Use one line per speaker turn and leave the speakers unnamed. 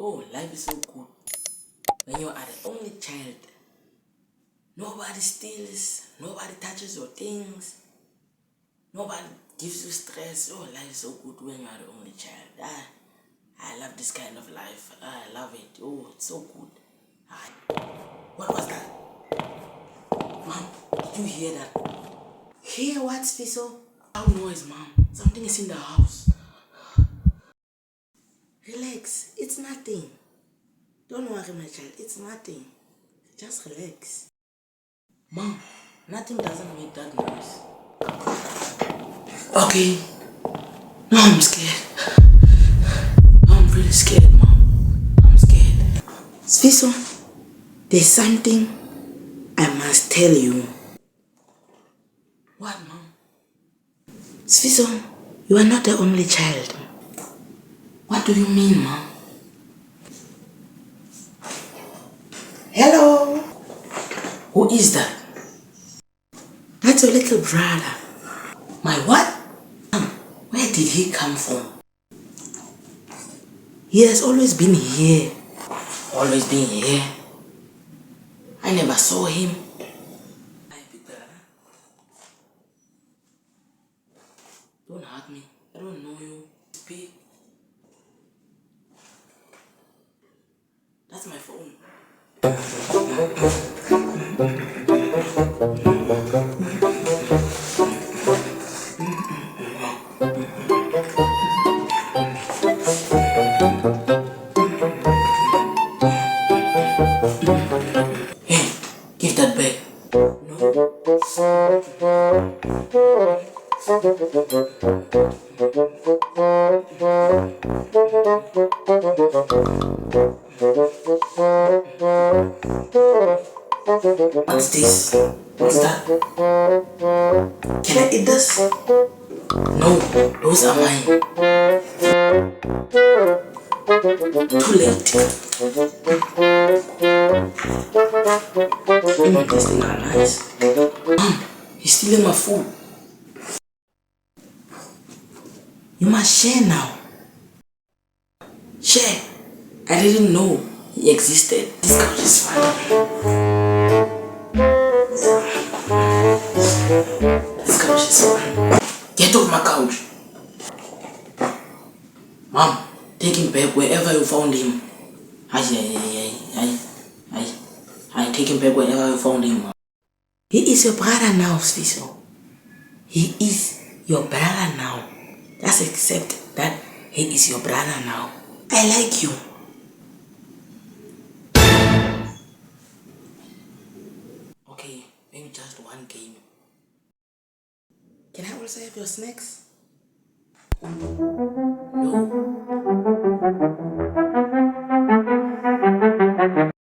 Oh, life is so good. When you are the only child, nobody steals, nobody touches your things, nobody gives you stress. Oh, life is so good when you are the only child. I love this kind of life. I love it. Oh, it's so good. What was that? Mom, did you hear that? Hear what, Sifiso? Loud noise, Mom. Something is in the house. Relax. It's nothing. Don't worry, my child. It's nothing. Just relax. Mom, nothing doesn't make that noise. Okay. No, I'm scared. I'm really scared, Mom. I'm scared. Sifiso, there's something I must tell you. What, Mom? Sifiso, you are not the only child. What do you mean, Mom? Hello? Who is that? That's your little brother. My what? Mom, where did he come from? He has always been here. Always been here. I never saw him. Hi, big brother. Don't hurt me. I don't know you. Speak. That's my phone. Hey, give that back. No. What's this? What's that? Can I eat this? No, those are mine. Too late. This thing are nice. Mom, he's stealing my food. You must share now. Share. I didn't know he existed. This couch is fine. This couch is fine. Get off my couch. Mom, take him back wherever you found him. I take him back wherever you found him. He is your brother now, Sifiso. He is your brother now. Just accept that he is your brother now. I like you. Okay, maybe just one game. Can I also have your snacks?